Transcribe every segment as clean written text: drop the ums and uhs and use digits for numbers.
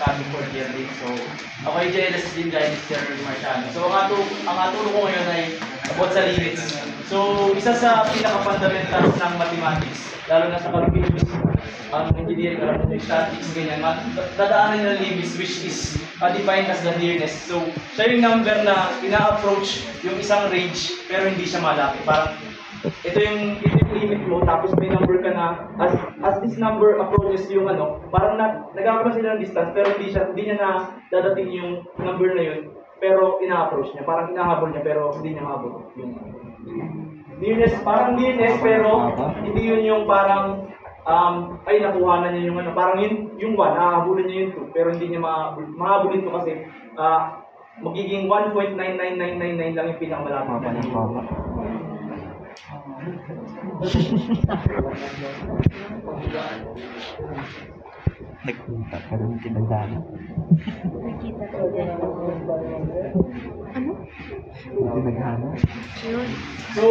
coming for year din. So, ako ay jealous din guys, Sir Marciano. So, ang atulong ko ngayon ay about sa limits. So, isa sa pinaka-fundamentals ng mathematics, lalo na sa calculus, engineering, alam mo, statistics, ganyan, dadaanan nyo ng limits which is defined as the nearness. So, siya yung number na ina-approach yung isang range pero hindi siya malapit. Parang, ito yung limit mo, tapos may number ka na, as this number approaches yung parang nagkakaroon sila ng distance pero hindi niya na dadating yung number na yun, pero ina-approach niya, parang inahabol niya pero hindi niya maabot. Nearness, parang nearness pero hindi yun yung parang ay nakuhanan niya yung parang yung 1, hahabulin niya yung 2, pero hindi niya mahabulin to kasi magiging 1.99999 lang yung pinakamalapit na. Nagpunta ka rin tinagdana. Nakita ko din. Ano? Tinagdana. So,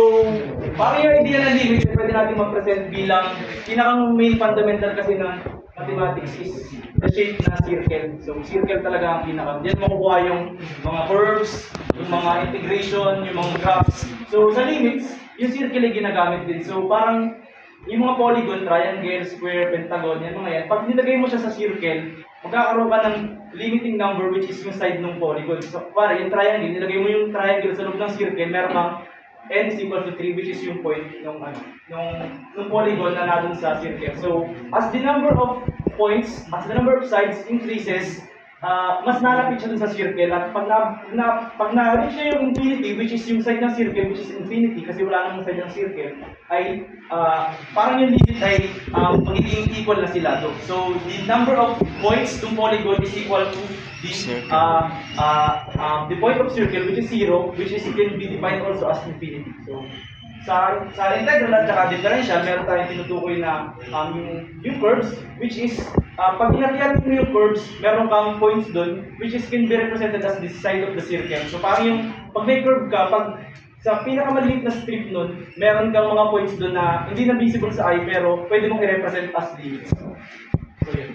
parang yung idea ng limit, pwede natin mag-present bilang pinakang main fundamental kasi ng mathematics is the shape na circle. So, circle talaga ang pinaka. Diyan makukuha yung mga curves, yung mga integration, yung mga graphs. So, sa limits, yung circle ay ginagamit din. So, parang yung mga polygon, triangle, square, pentagon, yan mga yan. Pag nilagay mo siya sa circle, magkakaroon ka ng limiting number which is yung side ng polygon. So, para yung triangle, nilagay mo yung triangle sa loob ng circle, meron kang n is equal to 3 which is yung point ng polygon na nandun sa circle. So, as the number of points, as the number of sides increases, mas nalapit siya dun sa circle at pag na-reach niya yung infinity, which is yung side ng circle, which is infinity kasi wala namang side ng circle, ay parang yung limit ay magiging equal na sila. So, the number of points ng polygon is equal to the point of circle, which is 0, which is can be defined also as infinity. So, sa integral at saka differential, meron tayong tinutukoy na yung curves, which is pag inatihan mo yung curves, meron kang points doon, which is can be represented as the side of the circle. So parang yung, pag may curve ka, pag sa pinakamaliit na strip nun, meron kang mga points doon na hindi na visible sa eye, pero pwede mong i-represent as limits. So yun.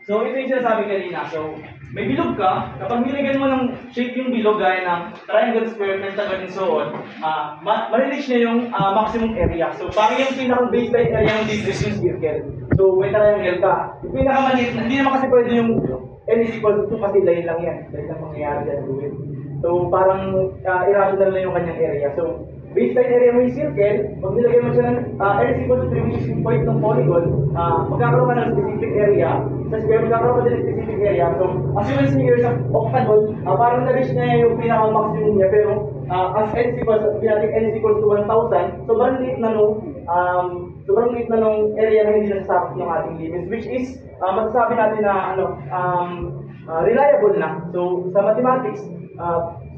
So ito yung sinasabi kanina. So, may bilog ka, kapag nilagyan mo ng shape yung bilog gaya ng triangle, square, pentagon, and so on, ma-reach niya yung maximum area. So, parang yung pinaka-baseline area ng dito is yung circle. So, may triangle ka. Yung pinaka-maliit, hindi naman kasi pwede yung n is equal to 2 kasi line lang yan. Dahil lang mangyayari dyan gawin. So, parang irrational na yung kanyang area. So, baseline area mo yung circle, pag nilagyan mo siya ng n is equal to 3, which is yung point ng polygon, magkakaroon ka ng specific area. Sa square, magkakaroon ka din ng specific area. So, as you will see here sa octagon, parang na-reach niya yung pinaka-maximum niya, pero as n is equal to 1,000, sobrang liit na nung area na hindi nasasakop ng ating limits, which is, masasabi natin na reliable na. So, sa mathematics,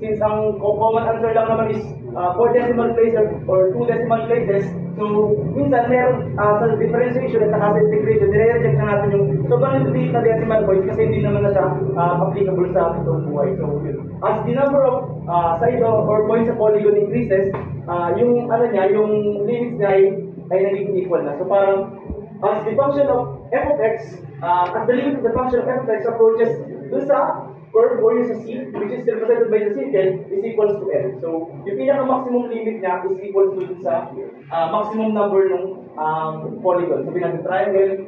since ang common answer lang naman is 4 decimal places or 2 decimal places, so minsan meron sa differentiation at saka sa integration, nire-reject na natin yung sobrang liit na decimal points kasi hindi naman na siya applicable sa itong buhay. So, as the number of side or points sa polygon increases, yung yung limits niya ay naging equal na. So parang as the function of f of x, as the limit of the function of f of x approaches dun sa curve or yung sa c, which is represented by the circle, is equals to f. So, yung pinaka-maximum limit niya is equal to sa maximum number ng polygon. Sabi natin triangle,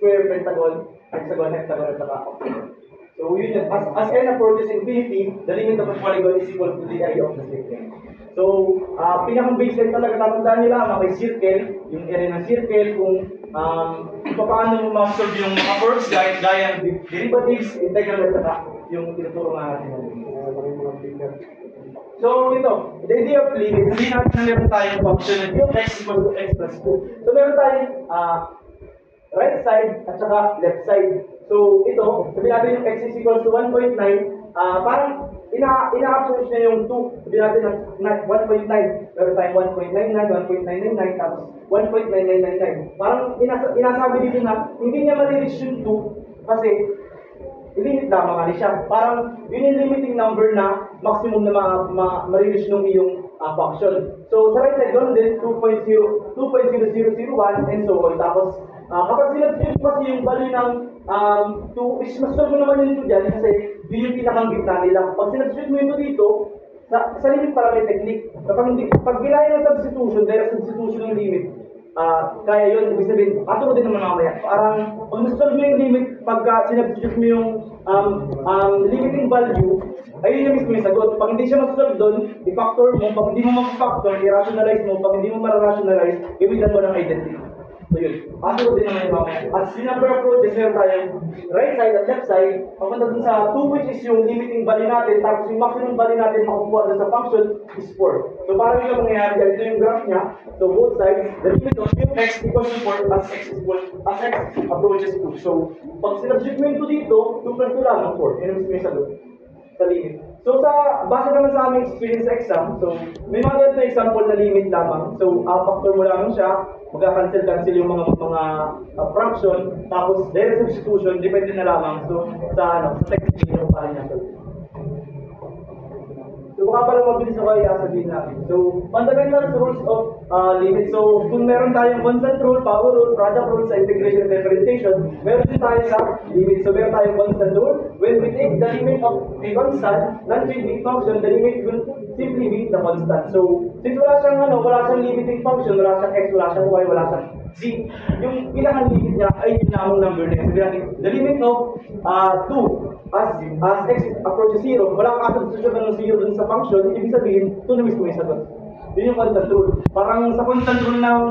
square, pentagon, hexagon, heptagon, at octagon. So, yun yun. As n approaches infinity, the limit of the polygon is equal to the area of the circle. So, pinaka-baseline talaga, tatandaan nyo lang, may circle, yung area ng circle, kung paano mo ma-solve yung mga curves, gaya ng derivatives, integral, at saka yung tinuturo nga natin. So, ito, the idea of limit, hindi natin na meron tayong function yung x equals to x plus 2. So, meron tayong right side at saka left side. So, ito, sabi natin yung x is equals to 1.9, parang ina-absolute niya yung 2. Sabi natin na 1.9. Meron tayong 1.99, 1.999, tapos 1.9999. Parang inasabi dito na hindi niya ma-reach yung 2 kasi limit lamang nga siya. Parang yun yung limiting number na maximum na ma-reach nung iyong function. So, sa right side doon din, 2.0001 and so on. Tapos, Kapag sinabscribe mo kasi yung value ng 2, is mas mo naman yung 2 dyan kasi yun yung pinakang gitna nila. Pag sinabscribe mo ito dito, sa limit para may technique. Pag ginaya ng substitution, direct substitution ng limit, kaya yun, ibig sabihin, aturo din naman mamaya. Parang, pag nasolve mo yung limit, pagka sinabstitute mo yung limiting value, ayun yung mismo yung sagot. Pag hindi siya masolve doon, i-factor mo. Pag hindi mo mag-factor, i-rationalize mo. Pag hindi mo ma-rationalize, ibigan mo ng identity. So yun, aturo din naman yung mamaya. At si number approaches, meron tayong right side at left side. Papunta dun sa 2, which is yung limiting value natin, tapos yung maximum value natin makukuha dun sa function is 4. So parang yung mangyayari dyan, ito yung graph niya. So both sides, the limit of x equals to 4 as x approaches 2. So pag sinabscribe mo yung 2 dito, 2 plus 2 lang, 4. Yun ang mismo yung sagot sa limit. So base naman sa aming experience sa exam, so may mga ganito example na limit lamang. So factor mo lang siya, magka-cancel yung mga fraction, tapos direct substitution, depende na lamang sa technique nyo paano niya. So baka pala mabilis ako i-sabihin natin. So fundamental rules of limit. So kung meron tayong constant rule, power rule, product rule sa integration and differentiation, meron din tayo sa limit. So meron tayong constant rule. When we take the limit of a constant, non-changing function, the limit will simply be the constant. So since wala siyang limiting function, wala siyang x, wala siyang y, wala siyang z, yung pinaka-limit niya ay yung namang number na yun. Sabi the limit of 2 as x approaches 0, walang substitution ng 0 dun sa function, ibig sabihin, 2 na mismo yung sagot. Yun yung constant rule. Parang sa constant rule ng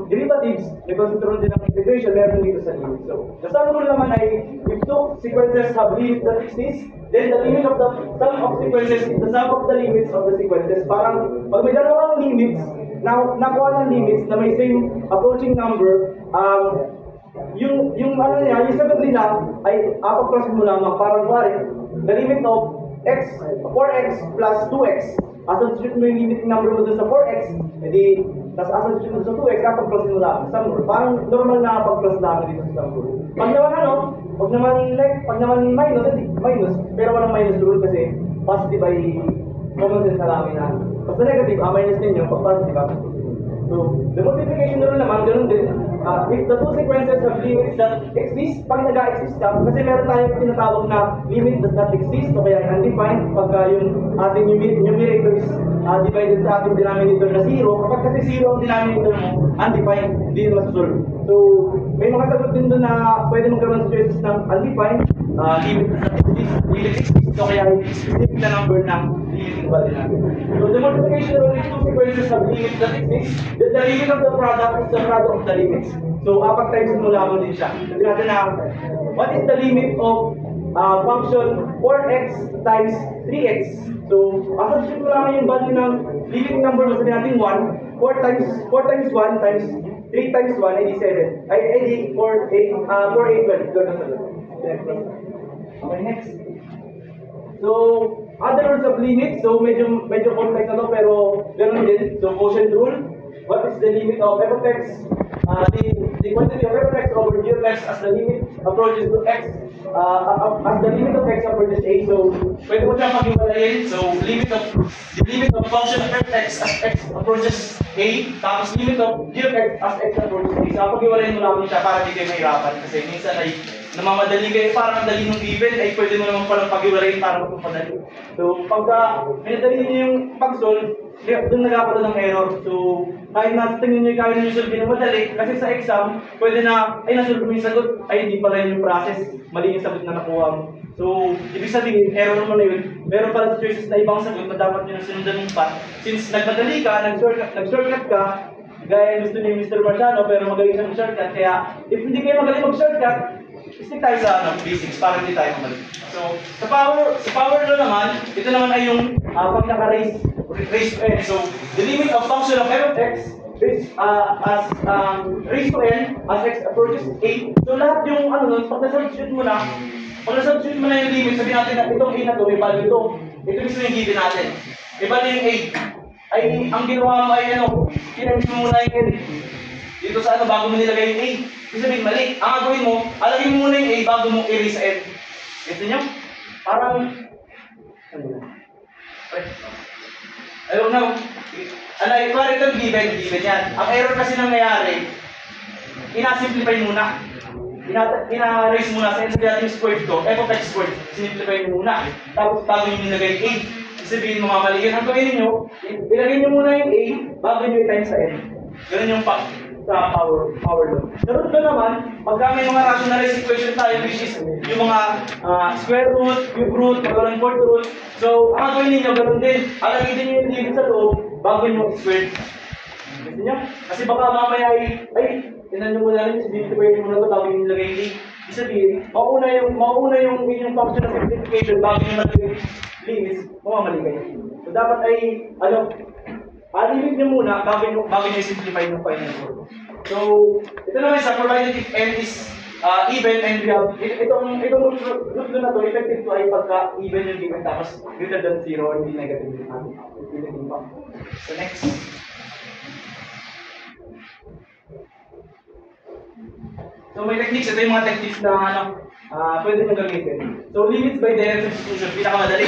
derivatives, may constant rule din ng integration, meron dito sa limit. So, the sum rule naman ay, if two sequences have limit that exists, then the limit of the sum of sequences is the sum of the limits of the sequences. Parang, pag may dalawang limits, nakuha ng limits na may same approaching number, yung sagot nila ay apag-process mo lamang. Parang the limit of x, 4x plus 2x, substitute mo yung limiting number mo dun sa 4x, edi, tapos substitute mo sa 2x, apag-process mo lamang. Sum rule. Parang normal na apag-process lamang dito sa sum rule. Pag naman minus, minus, pero walang minus rule kasi positive ay common sense na namin na. Basta negative, minus ninyo, pag positive, so, the multiplication rule naman, ganun din. If the two sequences have limits that exist, pag nag-exist ka, kasi meron tayong tinatawag na limit does not exist, o kaya undefined, pagka yung ating numerator is divided sa ating denominator na 0, kapag kasi 0 ang denominator mo, undefined, hindi na masasolve. So, may mga sagot din doon na pwede magkaroon ng situations ng undefined, limit does not exist, o kaya specific na number ng limiting value natin. So, the multiplication rule is two sequences have limits that exist. The limit of the product is the product of the limits. So, kapag times mo lamang din siya. Sabi natin na, what is the limit of function 4x times 3x? So, assumption mo lamang yung value ng limiting number mo, sabi natin 1, 4 times 1 times 3 times 1, ay 7. Ay, 4, 8, 12. Okay, next. So, other rules of limit, so medyo complex na to, pero ganun din. So, quotient rule, what is the limit of f of x? The quantity of f of x over g of x as the limit approaches to x, as the limit of x approaches a. So, pwede mo siyang pag-iwalayin. So, the limit of function of f of x as x approaches a, tapos limit of g of x as x approaches a. So, pag-iwalayin mo namin siya para di kayo mahirapan. Kasi minsan ay namamadali kayo, parang dali ng given, ay pwede mo naman palang pag-iwalayin para magpapadali. So, pagka pinadali niyo yung pag-solve, doon nagkakaroon ng error. So, kahit nasa tingin nyo kaya nyo solve na madali, kasi sa exam, pwede na, ay nasolve mo yung sagot, ay hindi pala yun yung process, mali yung sagot na nakuha mo. So, ibig sabihin, error mo na yun, meron pala situations na ibang sagot na dapat nyo na sundan ng path. Since nagmadali ka, nag-shortcut ka, gaya gusto ni Mr. Marciano, pero magaling siya mag-shortcut, kaya if hindi kayo magaling mag-shortcut, stick tayo sa basics para hindi tayo mamali. So, sa power law naman, ito naman ay yung pag naka-raise to n. So, the limit of function of f of x is raised to n as x approaches a. So, lahat yung pag na-substitute mo na yung limit, sabihin natin na itong a na to, may value ito. Ito mismo yung given natin. May value yung a. Ay, ang ginawa mo ay kinamit mo muna yung n. Dito sa bago mo nilagay yung a. Ibig sabihin, mali. Ang gagawin mo, alagin mo muna yung a bago mo i-raise sa n. Ito nyo? Parang, ayaw na. Ito given yan. Ang error kasi nangyayari, ina-simplify muna. Ina-raise muna sa natin squared ko, f of x squared, simplify nyo muna. Tapos bago nyo nilagay a, sabihin mamamaliin. Ang gawin nyo, ilagay nyo muna yung a, bago nyo i-times sa n. Ganun yung sa power law. Sunod ko naman, pagka may mga rationalized equation tayo, which is yung mga square root, cube root, magkaroon fourth root. So, ang gawin ninyo, ganun din. Alagay din yung limit sa loob, bago nyo squared. Gusto nyo? Kasi baka mamaya ay, tinan nyo muna rin, sabihin ko yung muna ito, bago nyo nilagay yung isabihin, mauna yung inyong function of simplification, bago nyo nilagay limits, mamamali kayo. So, dapat ay, limit nyo muna, bago nyo i-simplify yung final form. So, ito naman sa provided if n is even and we have, itong root na to, effective to ay pagka even yung given tapos greater than 0, hindi negative yung So, next. So, may techniques. Ito yung mga techniques na pwede nyo gamitin. So, limits by direct substitution, pinakamadali.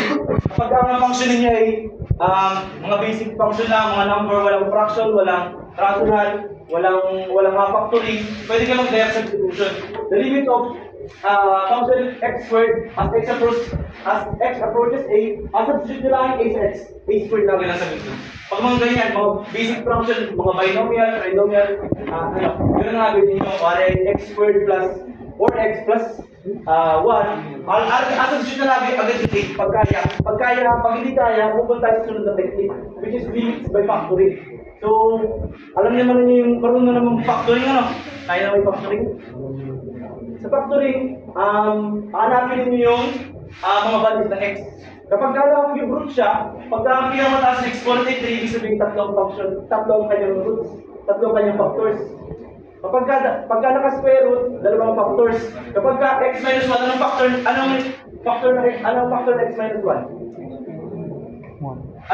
Kapag ang function niya ay mga basic function lang, mga number, walang fraction, walang rational, walang factoring, pwede ka mag-direct substitution. The limit of function x squared as x approaches a, substitute nyo lang a sa x, a squared lang lang sabihin ko. Pag mga ganyan, mga basic function, mga binomial, trinomial, yun nga gawin nyo, x squared plus 4x plus 1, substitute na lagi agad yung 8, pag hindi kaya, pupunta sa sunod na technique, which is limits by factoring. So, alam niyo naman yung marunong na naman factoring, kaya na may factoring. Sa factoring, hanapin niyo yung mga values ng x. Kapag cube root siya, pagka ang pinakamataas ng exponent ay 3, ibig sabihin tatlong kanyang roots, tatlong kanyang factors. Pagka naka-square root, dalawang factors. Kapag x minus 1, anong factor ng x minus 1?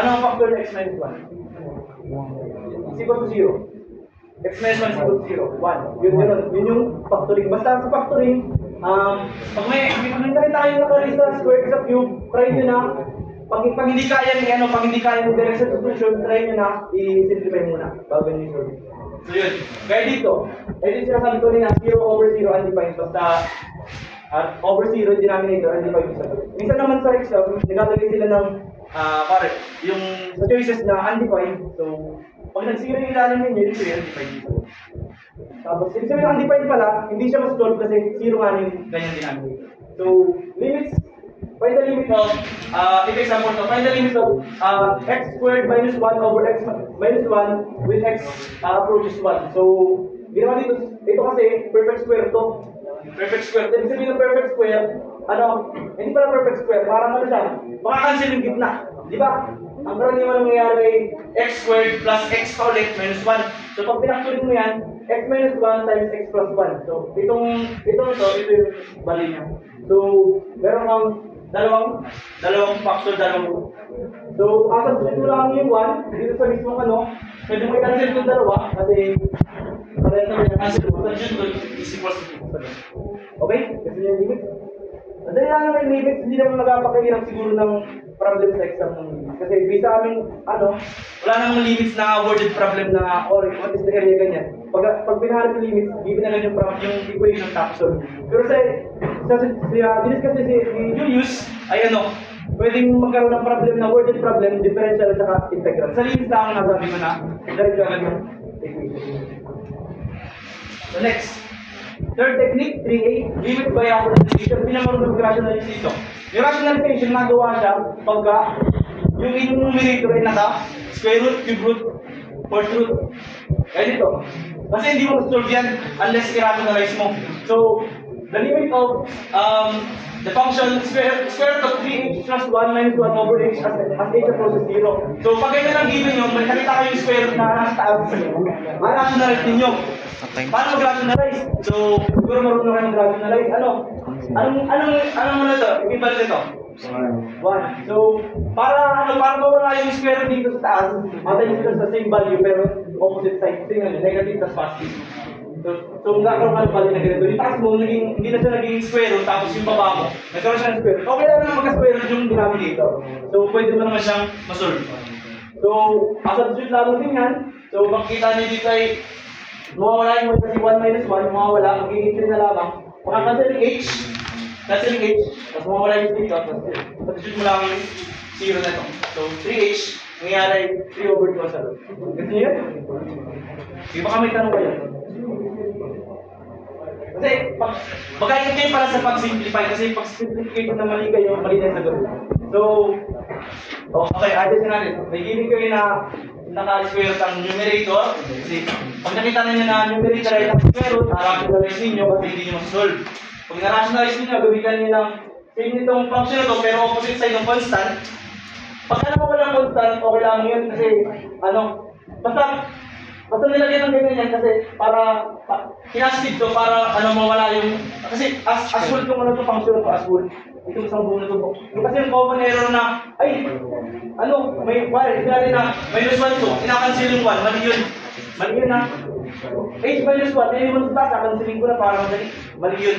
Anong factor ng x minus 1? 1 is equal to 0. X minus 1 is equal to 0. 1. Yun yung factoring. Basta sa factoring, pag may tayo nakalista sa square sa cube, try nyo na. Pag hindi kaya ng direct substitution, try nyo na i-simplify muna. Bago nyo i-solve. So yun. Kaya dito, ito sinasabi ko rin na 0 over 0 undefined. Basta over 0 denominator undefined isa. Minsan naman sa exam, naglalagay sila ng yung sa choices na undefined. So, pag nag-0 yung ilalim ninyo, dito yung undefined. Tapos, ibig sabihin ng undefined pala, hindi siya mas-solve kasi 0 nga yung ganyan denominator. So, limits, find the limit of, if example to, find the limit of x squared minus 1 over x minus 1 with x approaches 1. So, ginawa dito, ito kasi perfect square to. Perfect square. Ibig sabihin ng perfect square, hindi pala perfect square, parang siya, makakancel yung gitna. Di ba? Ang karaniwan na nangyayari ay x squared plus x pa ulit minus 1. So, pag pinakturin mo yan, x minus 1 times x plus 1. So, ito yung bali niya. So, meron kang dalawang factor, dalawang root. So, substitute mo lang yung 1, dito sa mismong pwede mo i-cancel yung dalawa, kasi parehas naman yung cancel mo. Substitute is equals to 2. Okay? Kasi yung limit. Dahil lang naman yung limits, hindi naman magpapakahirap siguro ng problem sa exam ng limits. Kasi bisa aming, wala namang limits na awarded problem na, or what is the area ganyan. Pag pinaharap yung limits, given na lang yung equation tapos solve. Pero diniscuss si Julius, ay pwedeng magkaroon ng problem na awarded problem, differential at saka integral. Sa limits lang ang nasabi ko na, direct agad yung equation. So next. Third technique, 3A, limit by rationalization. Pinamarunong mag-rationalize dito. Yung rationalization, nagawa siya pagka yung inyong numerator ay naka-square root, cube root, fourth root. Kaya dito. Kasi hindi mo solve yan unless i-rationalize mo. So, the limit of the function square root of 3h plus 1 minus 1 over h as h approaches 0. So, pag ganyan lang given nyo, may nakita kayo yung square root na nasa taas. Ma-rationalize ninyo. Paano mag-rationalize? So, siguro marunong kayo mag-rationalize. Anong ito? Equivalent ito? 1. So, para mawala yung square root dito sa taas, matay nyo sa same value pero opposite side. Kasi negative plus positive. So, magkakaroon ka ng value na ganito. Yung taas mo, hindi na siya naging square root, tapos yung baba mo, nagkaroon siya ng square root. Okay lang naman magka-square root yung denominator. So, pwede mo naman siyang masolve. So, substitute lang din yan. So, makikita nyo dito ay Mawawala yung 1 kasi 1 minus 1, mawawala, magiging 3 na lamang. Makakancel yung H, cancel yung H, tapos mawawala yung dito, tapos substitute mo lang yung 0 na ito. So, 3H, nangyari 3 over 2 sa loob. Kasi yun? Sige, baka may tanong kayo. Kasi, mag-ayun kayo para sa pag-simplify, kasi pag-simplify na mali kayo, mali na yung sagot. So, okay, adjust natin. May giving kayo na naka-square root ang numerator. Kasi, pag nakita na nyo na numerator ay naka-square root, rationalize ninyo kasi hindi nyo masasolve. Pag na-rationalize ninyo, gamitan nyo ng same nitong function na to, pero opposite side ng constant. Pag alam mo walang constant, okay lang yun kasi, basta nilagyan ng ganyan yan kasi para kinastig to para mawala yung kasi as whole kung ano to function to as whole itong isang buo na to kasi yung common error na ay may sinabi na minus 1 to kinakancel yung 1 mali yun na h minus 1 hindi mo sa taas cancelling ko na para madali mali yun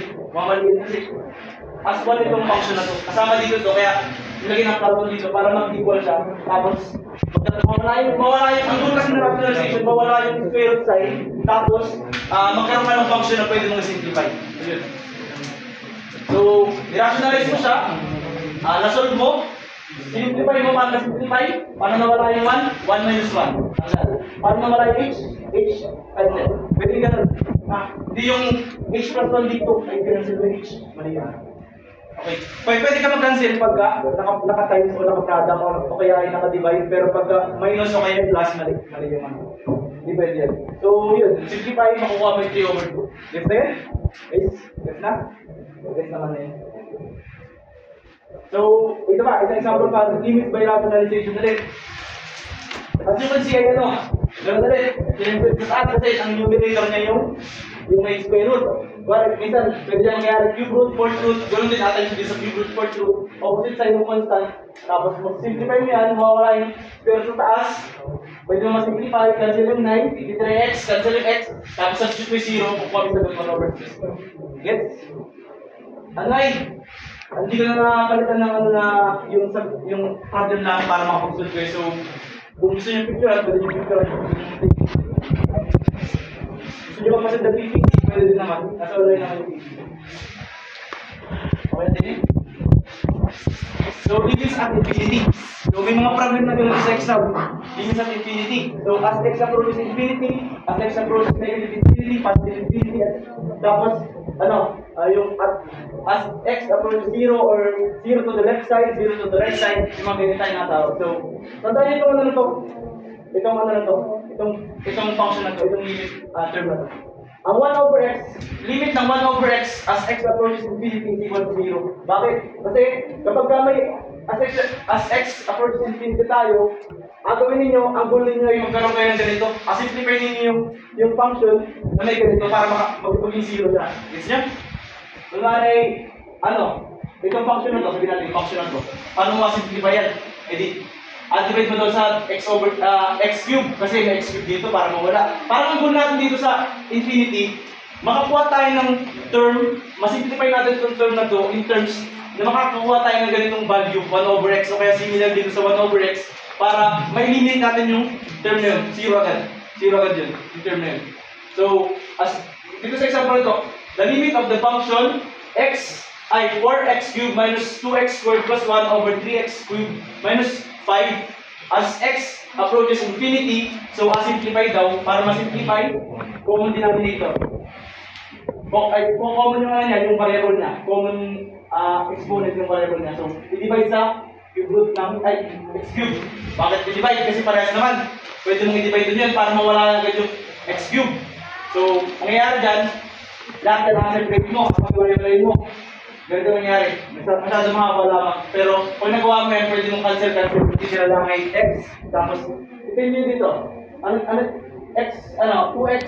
kasi as one itong function na to kasama dito to kaya nilagyan ng carbon dito para mag-equal siya tapos mawala yung ang goal kasi ng rationalization, mawala yung square root side, tapos magkaroon ka ng function na pwede mong simplify. So, i-rationalize mo siya, na-solve mo, simplify mo para na-simplify, paano nawala yung 1? 1 minus 1. Paano nawala yung h? H, cancel. Pwede ka na, hindi yung h plus 1 dito, ay cancel yung h. Mali yun. Okay. Pwede ka mag-cancel pagka naka-times o naka-product o kaya ay naka-divide pero pagka minus o kaya plus, mali yung ano. Hindi pwede yan. So, yun. Simplify, makukuha mo yung 3 over 2. Gets na yun? Gets na? Gets naman na yun. So, ito ba? Isang example pa. Limit by rationalization ulit. As you can see, ay gano'n ulit. Sa taas kasi ang numerator niya yung may square root. Well, minsan, pwede lang mangyari cube root, fourth root, gano'n din natin sa cube root, fourth root, opposite side ng constant. Tapos, mag-simplify mo yan, mawawala yung square root sa taas. Pwede mo ma-simplify, cancel yung 9, ititry x, cancel yung x, tapos substitute mo 0, kukuha mo sa 1 over 6. Gets? Anay! Hindi ka na nakakalitan ng yung problem lang para makapag-solve kayo. So, kung gusto nyo picture, pwede nyo picture. Gusto nyo magpasad na PPT, pwede din naman. Nasa online naman yung PPT. Okay din eh? So, limits at infinity. So, may mga problem na gano'n sa exam. Limits at infinity. So, as x approaches infinity, as x approaches negative infinity, positive infinity, tapos, as x approaches 0 or 0 to the left side, 0 to the right side, yung mga ganyan tayo natawag. So, tandaan nyo itong itong function na to, itong limit term na to. Ang 1 over x, limit ng 1 over x as x approaches infinity is equal to 0. Bakit? Kasi kapag may as x approaches infinity tayo, ang gawin ninyo, ang goal ninyo ay magkaroon kayo ng ganito. Simplify ninyo yung function na may ganito para maging 0 siya. Gets nyo? Kunwari, itong function na to, sabihin natin yung function na to. Paano ma-simplify yan? Divide mo doon sa x over x cube kasi may x cube dito para mawala. Parang ang goal natin dito sa infinity, makakuha tayo ng term, masimplify natin itong term na to in terms na makakakuha tayo ng ganitong value, 1 over x o kaya similar dito sa 1 over x para may limit natin yung term na yun. 0 agad. 0 agad yun, yung term na yun. So, dito sa example ito, the limit of the function x ay 4x cubed minus 2x squared plus 1 over 3x cubed minus 5 as x approaches infinity, so simplify daw, para ma-simplify, common denominator. Common yung yung variable niya, common exponent ng variable niya. So, i-divide sa cube root ng, x cube. Bakit i-divide? Kasi parehas naman. Pwede mong i-divide din yun para mawala agad yung x cube. So, mangyayari dyan, lahat na separate mo, kapag i-variable mo. Ganito nangyari. Masyado makakawala lamang. Pero kung nagawa mo yan, pwede mong cancel. Titira lang ay x. Tapos, ipin nyo dito. X, 2x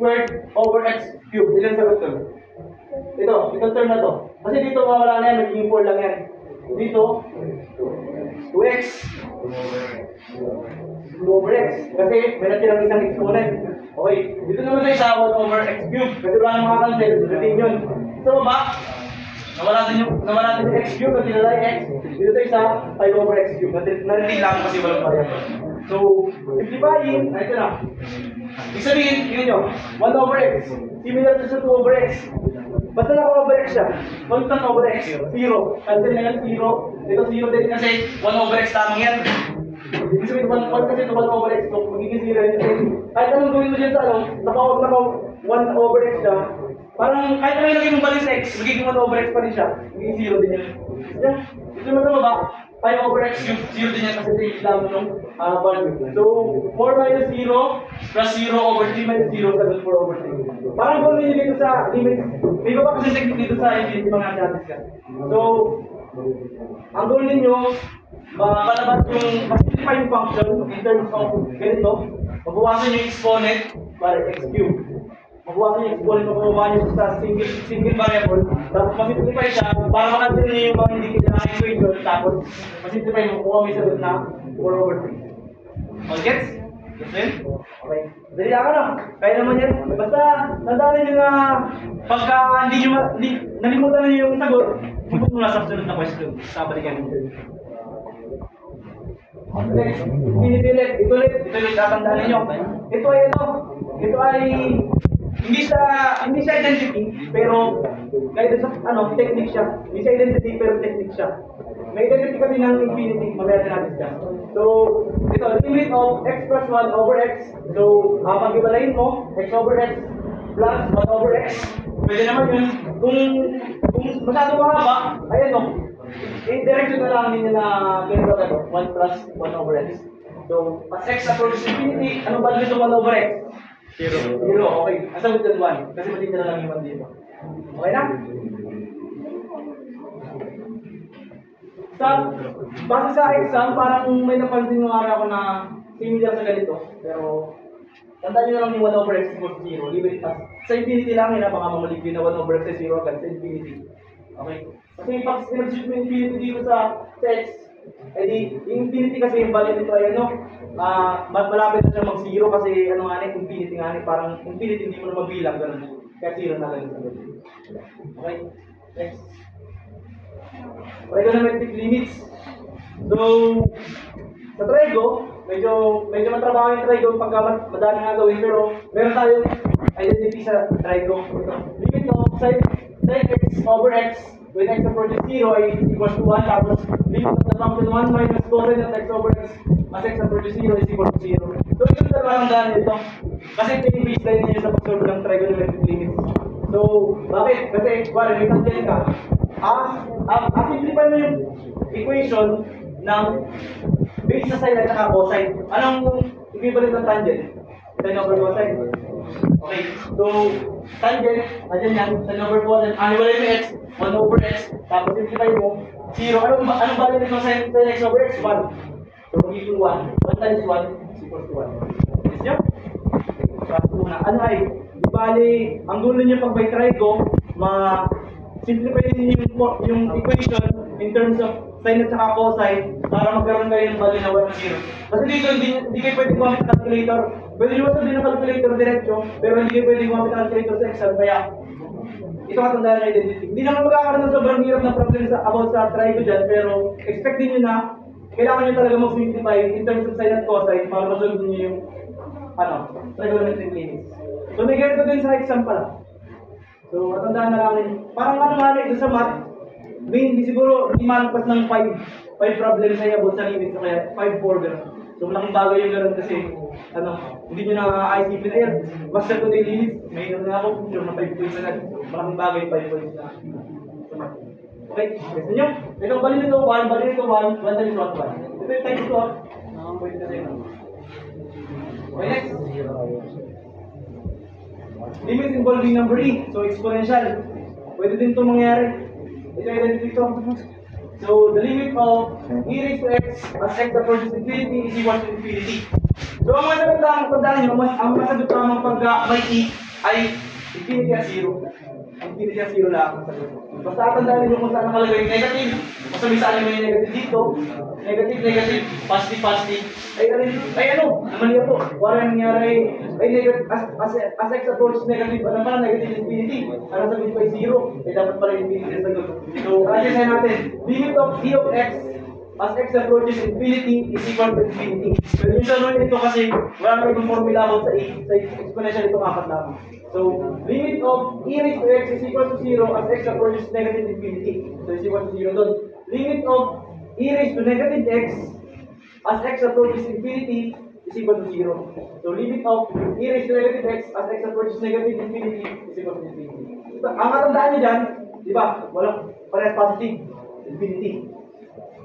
squared over x cubed. Ilan sagot to? Itong term na to. Kasi dito mawala na yan, magiging 4 lang yan. Dito, 2x over x. Kasi may natirang isang exponent. Okay. Dito naman sa isa, 1 over x cubed. Kasi wala na makakancel. Dating yun. So, nawala din yung x cube, kasi nalala yung x. Dito sa isa, 5 over x cube. Narinig lang kasi walang variable. So, simplifying, ito na. Ibig sabihin, yun nyo, 1 over x, similar to sa 2 over x. Basta naka-over x siya, constant over x, 0. Cancel na yan, 0. Dito 0 din kasi 1 over x lamang yan. Ibig sabihin, 1 kasi ito 1 over x, so magiging 0 yun. Kahit anong gawin mo dyan sa naka 1 over x siya, parang kahit anong ilagay mong value sa x, magiging 1 over x pa rin siya. Magiging 0 din yan. Yan, ito naman sa baba, 5 over x cubed, 0 din yan kasi ito yung lang ng value. So, 4 minus 0 plus 0 over 3 minus 0 equals 4 over 3. Parang gawin nyo dito sa limit. May iba pa kasi technique dito sa infinity mga natin. So, ang goal ninyo, makalabas yung, mas-simplify yung function in terms of ganito. Mabawasan yung exponent para x cubed. Mabawasan yung exponent, mabawasan nyo sa single variable. Tapos mas-simplify siya para makasin nyo yung mga hindi kailangan equation. Tapos, mas-simplify mo kung may sagot na 4 over 3. All gets? Yes, then? Okay. Dali ako na. Kaya naman yan. Basta, tandaan nyo na pagka nalimutan nyo yung sagot, huwag mo na sa sunod na question. Sabalikan nyo. Next, pinipilit. Ito ulit, tatandaan ninyo. Ito ay hindi siya identity, pero kahit sa technique siya. Hindi siya identity, pero technique siya. May identity kasi ng infinity, mamaya natin siya. So, ito, limit of x plus 1 over x. So, pag-ibalayin mo, x over x plus 1 over x. Pwede naman yun. Kung masyado mahaba, ayan o. I-direction na lang ninyo na ganito 1 plus 1 over x. So, as x approaches infinity, anong value nito 1 over x? 0. Okay. Ang sagot yan 1. Kasi matindi na lang yung 1 dito. Okay na? Base sa exam, parang may napansin nga ako na similar sa ganito. Pero, tandaan nyo na lang yung 1 over x equals 0. Leave it as, sa infinity lang yun, baka mamaligin na 1 over x is 0 agad sa infinity. Okay? Kasi pag sinabshoot mo yung infinity dito sa x, edi, yung infinity kasi yung value nito ay malapit na siya mag-0 kasi infinity nga parang infinity hindi mo na mabilang, ganun. Kaya 0 na lang yung sagot. Okay? Next. Trigonometric limits. So, sa trigo, medyo matrabaho yung trigo pagka madami nga gawin, pero meron tayong identity sa trigo. Limit of sin x over x with x approaches 0 ay equals to 1, tapos limit of the function 1 minus cosine of x over x as x approaches 0 is equal to 0. So, ito na parang daan nito. Kasi ito yung baseline niyo sa pag-solve ng trigonometric limits. So, bakit? Kasi, may tangent ka. Simplify mo yung equation ng base sa sine at saka cosine. Anong equivalent ng tangent? Sine over cosine. Okay, so tangent, andyan yan, sine over cosine. Iwalay mo x, 1 over x, tapos simplify mo, 0. Anong value nito sine x over x? 1. So, magiging 1. 1 times 1 is equal to 1. Yes nyo? Ano ay, di bali, ang gulo nyo pag may trigo, simplify niyo yung equation in terms of sine at saka cosine para magkaroon kayo ng value na 1 0. Kasi dito, hindi kayo pwede gumamit ng calculator. Pwede nyo din ng calculator diretso, pero hindi kayo pwede gumamit ng calculator sa Excel. Kaya, ito katandaan ng identity. Hindi naman magkakaroon ng sobrang hirap na problem about sa trigo dyan, pero expect din nyo na kailangan nyo talaga mag-simplify in terms of sine at cosine para masolve nyo yung trigonometric limits. So, may ganito din sa exam pala. So, matandaan na namin. Parang ito sa math, hindi siguro hindi malagpas ng 5 problems sa about sa limits, kaya 5-4 gano'n. So, malaking bagay yung gano'n kasi, hindi nyo na-ICP na yan. Master ko din limits, may na ako, sure na 5 points na natin. Malaking bagay, 5 points na. Okay, gusto nyo? Ito, bali nito 1 times 1, 1. Ito yung times 2, pwede na rin. Okay, next. Limit involving number e. So, exponential. Pwede din ito mangyari. Ito identity ito. So, the limit of e raised to x as x approaches infinity is equal to infinity. So, ang masagot lamang tandaan nyo, ang masagot lamang pagka may e ay infinity at 0. Infinity at 0 lang ang sagot. Basta tandaan nyo kung saan nakalagay yung negative. Masabi saan may negative dito. Negative, positive. Naman niya po. Parang nangyari, negative, as x approaches negative, ano pala, negative infinity. Ano sabihin ko ay 0, dapat pala infinity ang sagot. So, kasi natin, limit of e of x as x approaches infinity is equal to infinity. So minsan nun ito kasi wala na itong formula about sa exponential itong apat lamang. So limit of e raised to x is equal to 0 as x approaches negative infinity. So is equal to 0 doon. Limit of e raised to negative x as x approaches infinity is equal to 0. So limit of e raised to negative x as x approaches negative infinity is equal to infinity. Ang katandaan nyo dyan, di ba? Walang parehas positive, infinity.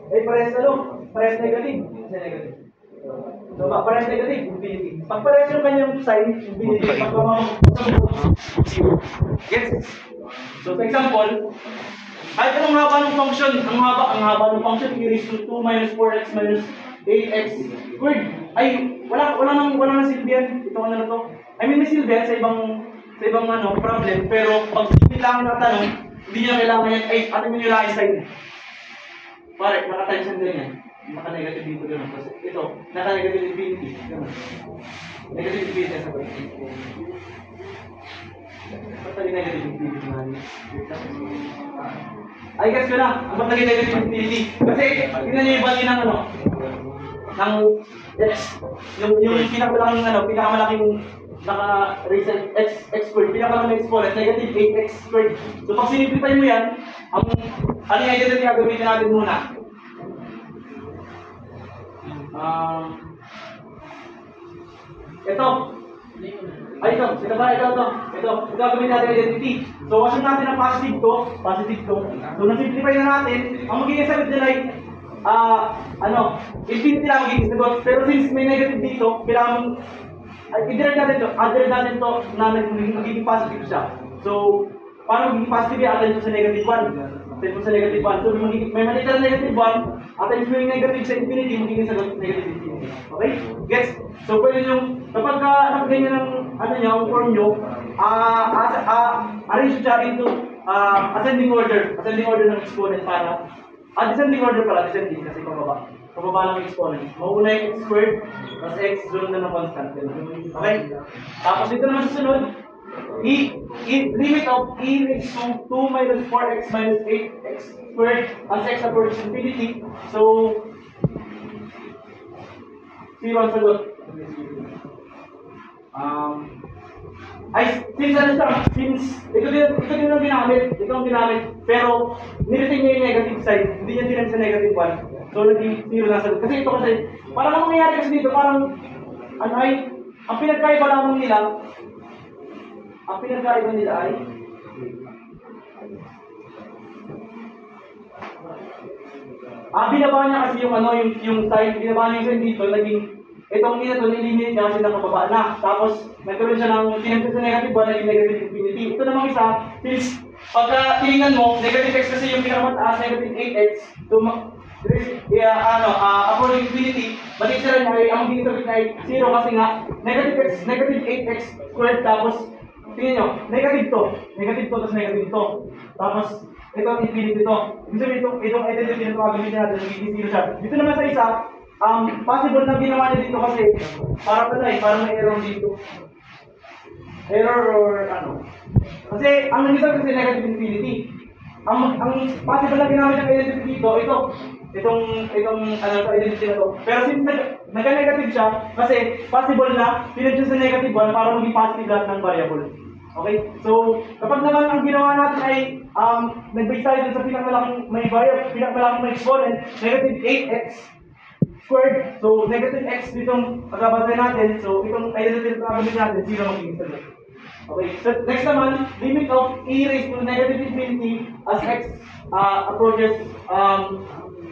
Eh, parehas ano? Parehas negative, isa negative. So, parehas negative, infinity. Pag parehas yung kanyang sign, infinity. Pag zero. Gets? So, for example, kahit anong haba ng function, ang haba ng function, e raised to 2 minus 4x minus 8x squared. Ay, wala nang silbihan. Ito ano na to. I mean, may silbihan sa ibang ano, problem, pero pag hindi lang natanong, hindi nyo kailangan yan, ay, atin mo nyo lang i-sign. Pare, naka-times and ganyan. Naka-negative dito gano'n. Kasi ito, naka-negative infinity. Gano'n. Negative infinity sa pag ba't naging negative infinity na ay, guess ko na. Ba't naging negative infinity? Kasi, tingnan nyo yung value ng ano, ng x. Yung pinakamalaking naka-raise x squared, pinakamalaking exponent, negative 8x squared. So, pag sinimplify mo yan, ang ano yung identity na gamitin natin muna? Ito. Ay, ito. Ito gagamitin natin identity. So, assume natin ang positive to. So, na-simplify na natin. Ang magiging sagot nila ay, infinity lang magiging sagot. Pero since may negative dito, kailangan i-direct natin to na magiging positive siya. So, paano magiging positive yan? Atin sa negative 1. Sa negative 1. So, may malita na negative 1. Atin yung negative sa infinity, magiging sagot negative infinity. Okay? Gets? So, pwede yung, kapag nakaganyan ng ang form nyo, arrange siya into ascending order ng exponent para, descending order pala, descending kasi pababa. Pababa ng exponent. Mauuna yung x squared, plus x, sunod na ng constant. Okay? Tapos dito naman susunod, limit of e raised to 2 minus 4x minus 8x squared as x approaches infinity. So, 0 ang sagot. Since ito din ang ginamit, pero niretain niya yung negative side, hindi niya din sa negative 1. So, naging 0 na sagot. Kasi ito kasi, parang ang mangyayari kasi dito, parang, ang pinagkaiba lamang nila, ay, binaba niya kasi yung side, binaba niya yung side dito, naging, itong ito, nililimit niya kasi nakababa na. Tapos, nagkaroon siya ng tinempel sa negative 1, naging negative infinity. Ito namang isa, since, pagka tinignan mo, negative x kasi yung pinakamataas, negative 8x, so, according infinity, magiging sila niya ay, ang magiging sagot niya ay 0 kasi nga, negative 8x squared, tapos, tingnan nyo, negative to, tapos negative to. Tapos, ito ang infinity to. Ibig sabihin, itong identity na ito, gagamitin natin, magiging 0 siya. Dito naman sa isa, possible na ginawa niya dito kasi, parang may error dito. Error or ano. Kasi, ang nag-isa kasi negative infinity. Ang possible na ginamit ng identity dito, itong identity na to. Pero since nag-negative siya, kasi possible na pinag sa negative 1 para maging positive lahat ng variable. Okay? So, kapag naman ang ginawa natin ay nag-base tayo dun sa pinakamalaking may variable, pinakamalaking may exponent, negative 8x squared. So, negative x ditong pagkabasay natin. So, itong identity na gagamitin natin, 0 magiging sagot. Okay, so next naman, limit of e raised to negative infinity as x approaches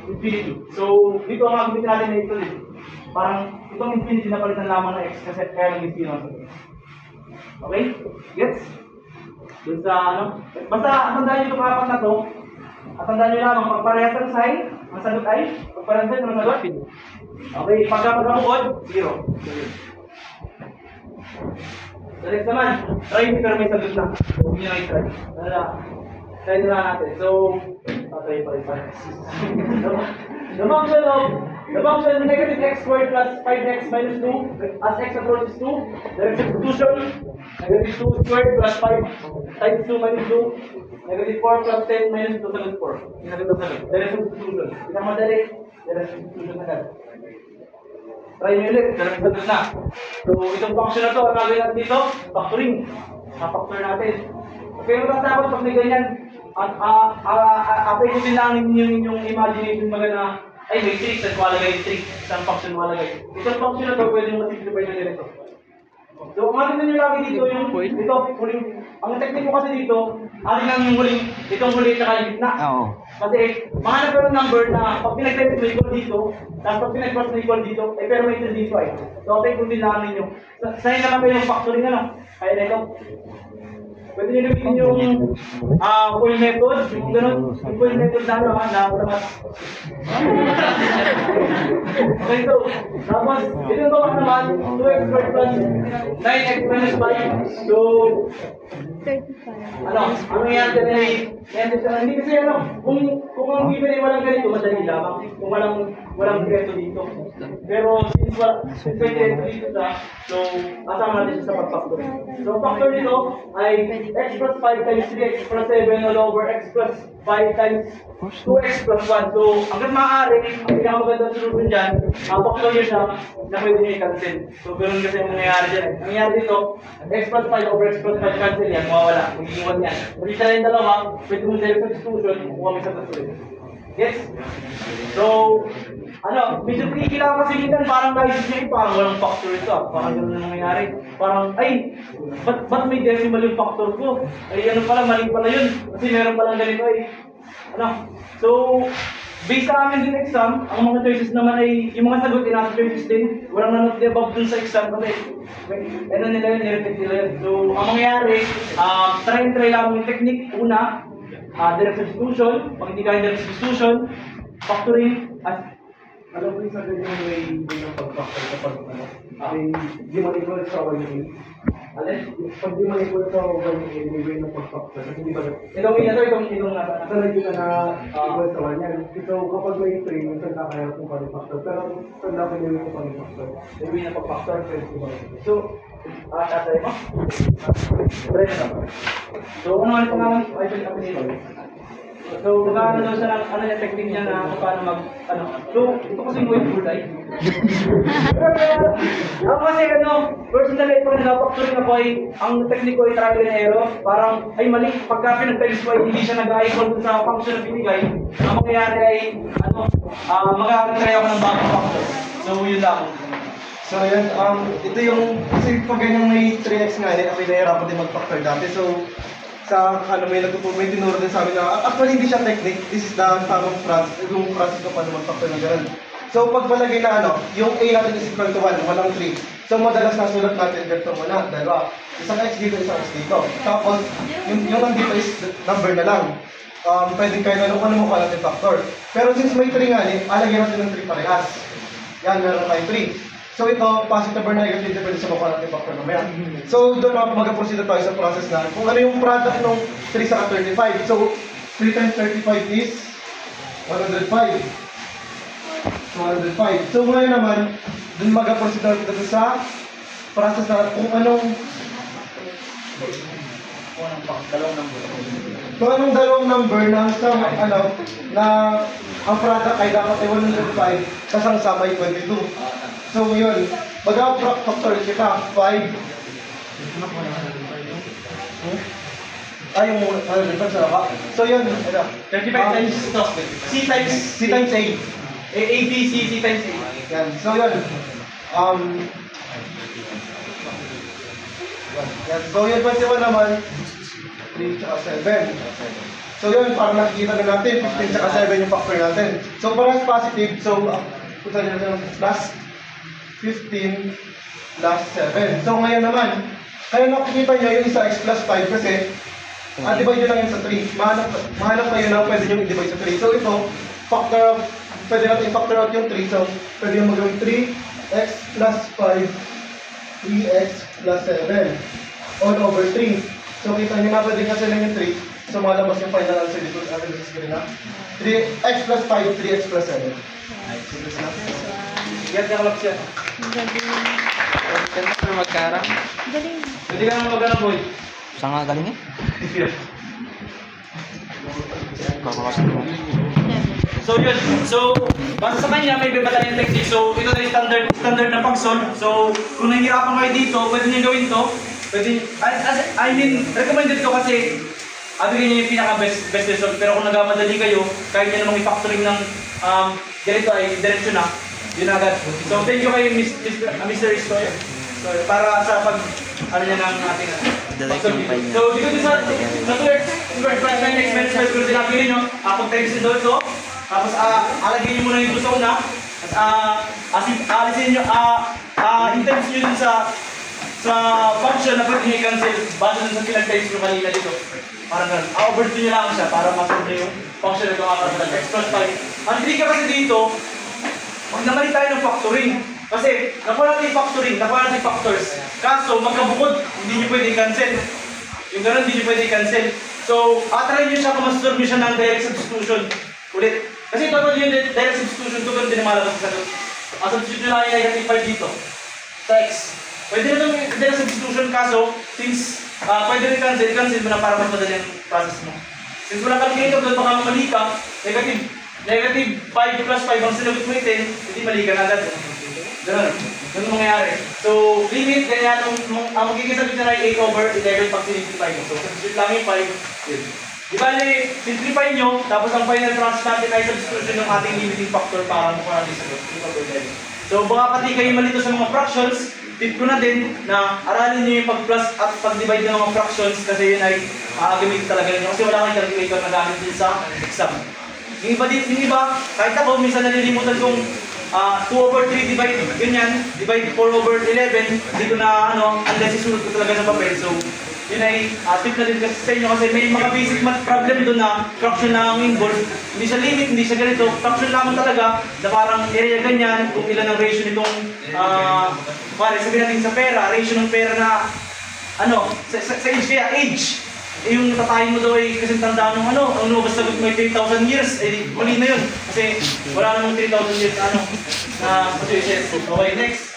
infinity. So, dito ang gagamitin natin na ito din. Parang itong infinity na palitan lamang ng x kasi kaya naging 0. Okay? Gets? Dun sa basta tandaan nyo itong apat na to. At tandaan nyo lamang, pag parehas ang sign, ang sagot ay, pag parehas ang sign, ang sagot? Okay, pagkapagkabukod, 0. So next naman, try nyo pero may sagot na. Huwag nyo na i-try. Try nyo na natin. So, patay pa rin pa. The function of The function negative x squared plus 5x minus 2 as x approaches 2. There is substitution. Negative 2 squared plus 5 times 2 minus 2. Negative 4 plus 10 minus 2 times 4. Negative 7. There is substitution. Pinamadali. There is substitution agad. Try nyo ulit. There is substitution na. So, itong function na to, ang gagawin natin dito, factoring. Factor natin. Okay, matatapos pag may ganyan. Apply ko din lang yung imagination magana. Ay, may tricks. At walagay tricks. Isang function walagay. Itong function na to, pwede mo masimplify na dito. So, ang atin nyo lagi dito yung, ito, huling, ang technique mo kasi dito, atin lang yung huling, itong huli at saka yung gitna. Oo. Kasi, mahanap ko ng number na pag pinag-type mo equal dito, tapos pag pinag-cross mo equal dito, pero may equal dito ay. So, apply ko din lang ninyo. Sanay naman kayo yung factoring ano. Kaya na ito. Pwede nyo gawin yung full method, yung gano'n, yung full method na ano ha, na okay, so, tapos, ito ba naman, 2x squared plus 9x minus 5. So, 35. ano yan dyan ay, hindi kasi ano, kung ang given ay walang ganito, madali lamang. Kung walang ganito dito. Pero since pwede dito sa, so, asama natin siya sa pag-factor. So, factor nito ay x plus 5 times 3x plus 7 all over x plus 5 times 2x plus 1. So, hanggang maaari, ang pinakamagandang solution dyan, factor nyo siya na pwede nyo i-cancel. So, ganoon kasi ang nangyayari dyan. Ang nangyayari dito, x plus 5 over x plus 5 cancel yan, mawawala. Magiging 1 yan. Kung isa na yung dalawa, pwede mo select substitution, kuha mo sa factor. Yes? So, medyo pinikilang kasi minsan parang naisip niya parang walang factor ito. Parang gano'n na nangyayari. Parang, ay, ba't may decimal yung factor ko? Ay, ano pala, mali pala yun. Kasi meron palang ganito ay. So, based sa amin din exam, ang mga choices naman ay, yung mga sagot ay nasa choices din. Walang nanot di above dun sa exam kasi. Ano nila yun, nirepit nila yun. So, ang mangyayari, try lang yung technique. Una, direct substitution. Pag hindi kaya direct substitution, factoring, at Alam ko yung sa ganyan way ng pag-factor kapag di man-equal sa 1A. Pag di man-equal sa 1A, may way ng pag-factor. Kasi di ba, itong nasa. sanay ka na equal sa 1 yan. So kapag may 3, minsan nakakaya kung paano factor. Pero saan dapat yung kung paano factor? May way na pag-factor. Diba? So, tatay mo? Try na naman. So, ano nga yung pangalan? Ay, pwede kami nito. So, magkakaroon daw siya ng yung technique niya na kung paano So, ito kasi mo yung full life. Ako kasi personally, pag nag-factoring ako ay, ang technique ko ay trial and error. Parang, ay mali, pagka pinag-times ko ay hindi siya nag-equal dun sa function na binigay. Ang mangyayari ay, magkakatry ako ng bagong factor. So, yun lang. So ayan, ito yung, kasi pag ganyan may 3x nga, kami nahihirapan din mag-factor dati. So, may tinuro din sa amin na, actually hindi siya technique, this is the tamang process, yung process ko paano mag-factor na gano'n. So, pagpalagay na yung A natin is equal to 1, walang 3. So, madalas na sulat natin, ganito muna, dalawa. Isang x dito, isang x dito. Tapos, yung nandito is number na lang. Pwedeng kayo na ano mo ka natin factor. Pero since may 3 nga, alagyan natin ng 3 parehas. Yan, meron tayo 3. So ito, positive or negative, depende sa mukha natin factor mamaya. So doon mag-proceed tayo sa process na kung ano yung product ng 3 sa 35. So 3 times 35 is 105. So 105. So ngayon naman, doon mag-proceed tayo sa process na kung anong dalawang number na na ang product ay dapat ay 105 kasang sama ay 22. So yun, mag-factor kita 5. Yung difference na ba? So yun, 35 times C times A. A, B, C times A. Yan. So yun, so yun, 21 naman, 3 tsaka 7. So yun, parang nakikita na natin, 15 tsaka 7 yung factor natin. So parang positive, so punta nyo natin plus 15 plus 7. So ngayon naman, kaya nakikita nyo yung isa x plus 5 kasi divide nyo lang yun sa 3. Mahanap kayo na pwede nyo i-divide sa 3. So ito, factor, pwede natin i-factor out yung 3. So pwede yung magawin 3x plus 5, 3x plus 7 all over 3. So kita nyo na pwede kasi lang yung 3. So malabas yung final answer dito sa ating screen na 3x plus 5, 3x plus 7. Simple na. Yan ka kalap siya. Galing. Siyempre magkarang. Galing. Pwede ka naman mag-ano, boy. Saan nga galing eh? Kakakasin mo. So yun, so basta sa kanya may iba tayong technique. So ito na yung standard na pag-solve. So kung nahihirapan kayo dito, pwede niyo gawin to. Pwede, I mean, recommended ko kasi bigyan niyo yung pinaka-best result. Pero kung nagmamadali kayo, kahit niyo namang i-factoring ng ganito ay diretsyo na, yun agad. So thank you kay Mr. Istoy. So para sa niya ng ating pag-solve. So dito sa 2x plus 9x minus 5 kung sinabili nyo, pag-times nyo ito. Tapos alagay niyo muna yung sa una. Tapos alisin niyo, in-times niyo dun sa function na pwede niyo i-cancel base dun sa pinag-times niyo kanina dito. Parang ganun. Overdo niyo lang siya para masolve niyo yung function na gawin ng x plus 5. Ang trick kasi dito, huwag naman tayo ng factoring. Kasi nakuha natin yung factoring, nakuha natin yung factors. Kaso magkabukod, hindi niyo pwede i-cancel. Yung ganun, hindi niyo pwede i-cancel. So, try niyo siya kung masolve niyo siya ng direct substitution. Ulit. Kasi ito yung direct substitution ko ganun din na malabas sa ganun. Substitution lang yung negative 5 dito. Sa x. Pwede na itong direct substitution kaso, since pwede rin cancel mo na para mas madali ang process mo. Since wala calculator doon, baka mali ka, negative 5 plus 5 ang sinagot mo 10, hindi mali ka na agad. Ganun. Ganun mangyayari. So, limit, ganyan, ang magiging sagot na ay 8 over 11 pag sinimplify mo. So, substitute lang yung 5, yun. Di bali, simplify nyo, tapos ang final transfer natin ay substitution ng ating limiting factor para mukha natin sagot. So, baka pati kayo malito sa mga fractions, tip ko na din na aralin nyo yung pag-plus at pag-divide ng mga fractions kasi yun ay gamitin talaga nyo. Kasi wala kang calculator na gamit din sa exam. Yung iba, kahit ako, minsan nalilimutan kong 2 over 3 divide 4 over 11, hindi ko na, unless isunod ko talaga sa papel. So, yun ay tip na din kasi sa inyo kasi may mga basic math problem doon na fraction na ang involved. Hindi siya limit, hindi siya ganito. Fraction lamang talaga na parang area ganyan kung ilan ang ratio nitong sabihin natin sa pera, ratio ng pera na sa age kaya age. Yung tatayin mo daw ay kasi tandaan ng ang lumabas sagot mo ay 3,000 years, mali na yun. Kasi wala namang 3,000 years na situation. Okay, next.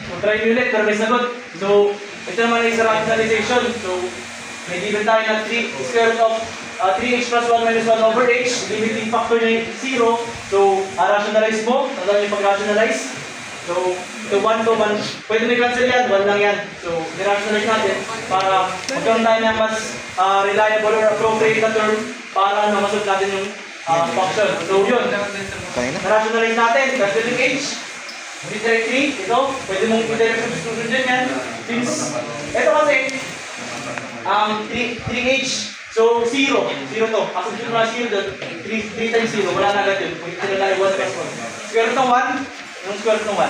So, try nyo ulit, pero may sagot. So, ito naman ay sa rationalization. So, may given tayo na 3 square root of 3x plus 1 minus 1 over h. Limiting factor niya ay 0. So, rationalize mo. Tandaan nyo pag-rationalize. So, ito 1 to 1. Pwede may cancel yan, 1 lang yan. So, i-rationalize natin para magkaroon tayo ng mas reliable or appropriate na term para masolve natin yung function. So, yun. I-rationalize natin. Cancel yung h. Direct 3, ito, pwede mong i-direct substitution dyan yan. Since, ito kasi, 3h, so 0 to. Ako dito na 0 doon, 3 times 0, wala na agad yun. Pwede sila tayo 1 plus 1. Square root ng 1, yung square root ng 1.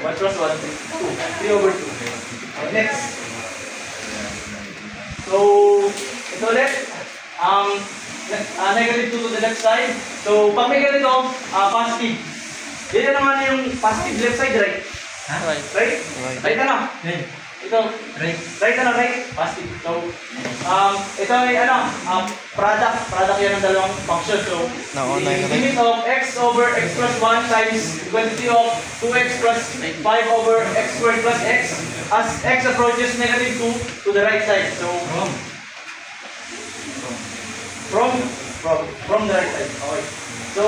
1 plus 1, 2. 3 over 2. Next. So, ito ulit. Negative 2 to the left side. So, pag may ganito, positive. Dito naman yung positive left side, right? Right? Right na. Ito, right na, right? Positive. So, ito ay product yan ng dalawang function. So, the limit of x over x plus 1 times the quantity of 2x plus 5 over x squared plus x as x approaches negative 2 to the right side. So, from the right side. Okay. So,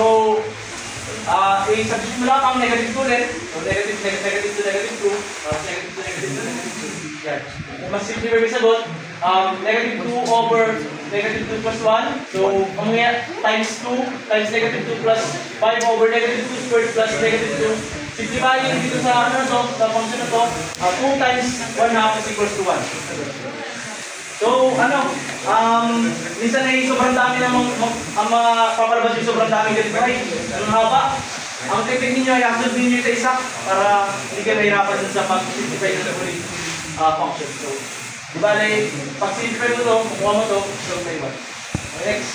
i-substitute mo lang ang negative 2 ulit. So, negative to negative 2, negative to negative 2. Yan. Mas simple may sagot. Negative 2 over negative 2 plus 1. So, ang mga times 2 times negative 2 plus 5 over negative 2 squared plus negative 2. Simplifying dito sa sa function na to, 2 times 1 half is equals to 1. So, minsan ay sobrang dami na papalabas yung sobrang dami ganito ay ang haba. Ang technique ninyo ay asunod ninyo ito isa para hindi kayo mahirapan dun sa pag-simplify ng ulit function. So, di ba pag-simplify mo ito, kukuha mo ito, so may 1. Next.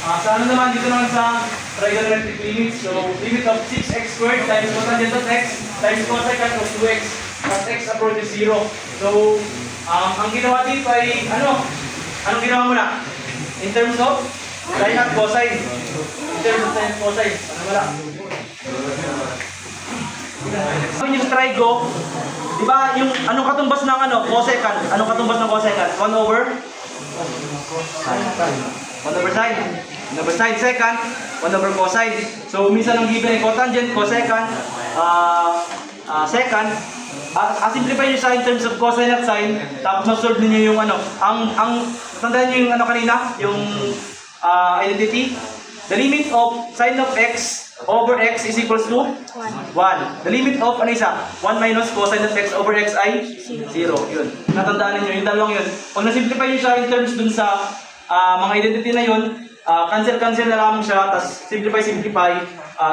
Sa naman, dito naman sa trigonometric limits. So, limit of 6x squared times cotangent of x times cosecant of 2x as x approaches 0. So, ang ginawa dito ay Anong ginawa mo na? In terms of sine at cosine. In terms of sine at cosine. Ano wala? So yung trigo, di ba yung anong katumbas ng cosecant? Anong katumbas ng cosecant? 1 over? 1 over sine. 1 over sine secant, 1 over cosine. So minsan ang given ay cotangent, cosecant, secant. Simplify nyo siya in terms of cosine at sine, tapos ma-solve niyo yung tandaan nyo yung kanina, yung identity. The limit of sine of x over x is equals to 1. The limit of 1 minus cosine of x over x ay 0. Yun. Natandaan niyo yung dalawang yun. Pag na-simplify nyo siya in terms dun sa mga identity na yun, cancel na lamang siya, tapos simplify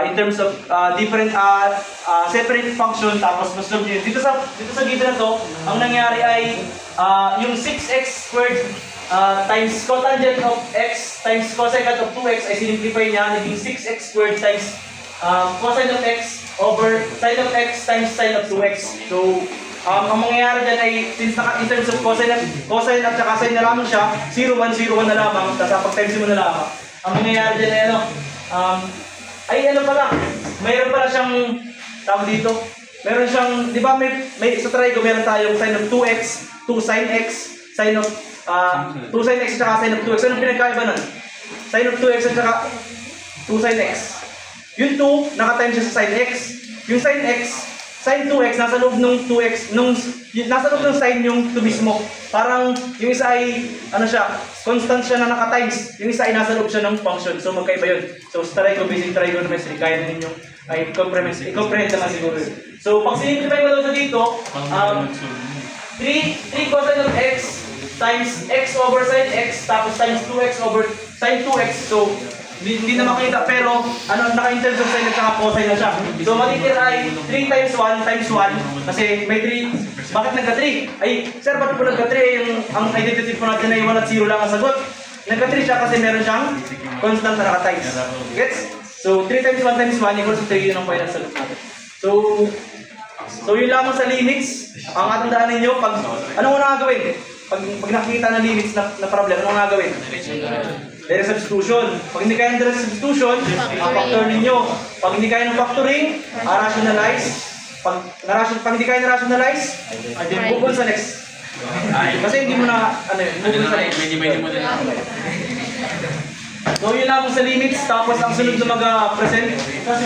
in terms of different separate function, tapos mas-solve nyo yun. Dito sa given na to, ang nangyari ay yung 6x squared times cotangent of x times cosecant of 2x ay sinimplify niya, naging 6x squared times cosine of x over sine of x times sine of 2x. So, ang mangyayari dyan ay, since in terms of cosine at saka sine na lamang siya, 0, 1, 0, 1 na lamang, tapos pag-times mo na lamang. Ang mangyayari dyan ay pala, mayroon pala siyang, tawag dito, meron siyang, di ba may sa trigo, meron tayong sine of 2x, 2 sine x, sine of 2 sine x at saka sine of 2x. Anong pinagkaiba nun? Sine of 2x at saka 2 sine x. Yung 2, naka-times siya sa sine x. Yung sine x, sine 2x, nasa loob ng 2x, nasa loob ng sine yung 2 mismo. Parang yung isa ay, constant siya na naka-times. Yung isa ay nasa loob siya ng function. So magkaiba yun. So sa trigo, basic trigonometry, kaya na ninyo ay i-comprehend naman siguro yun. So pag sinimplify mo daw sa dito, 3 cosine of x times x over sine x, tapos times 2x over sine 2x. So, hindi na makita, pero naka-intercept sine at saka cosine na siya. So, matitira ay 3 times 1 times 1, kasi may 3. Bakit nagka-3? Ay, sir, bakit po nagka-3? Ang identity po natin ay 1 at 0 lang ang sagot. Nagka-3 siya kasi meron siyang constant na naka-times. Gets? So, 3 times 1 times 1 equals to 3, yun ang point ng sagot natin. So yun lamang sa limits. Ang atandaan ninyo, anong unang gagawin? Pag nakikita ng limits na problem, anong gagawin? Direct substitution. Pag hindi kaya ng direct substitution, factor ninyo. Pag hindi kaya ng factoring, rationalize. Pag hindi kaya ng rationalize, bukol sa next. Kasi hindi mo na, bukol sa next. So yun lamang sa limits, tapos ang sunod na mag-present. Kasi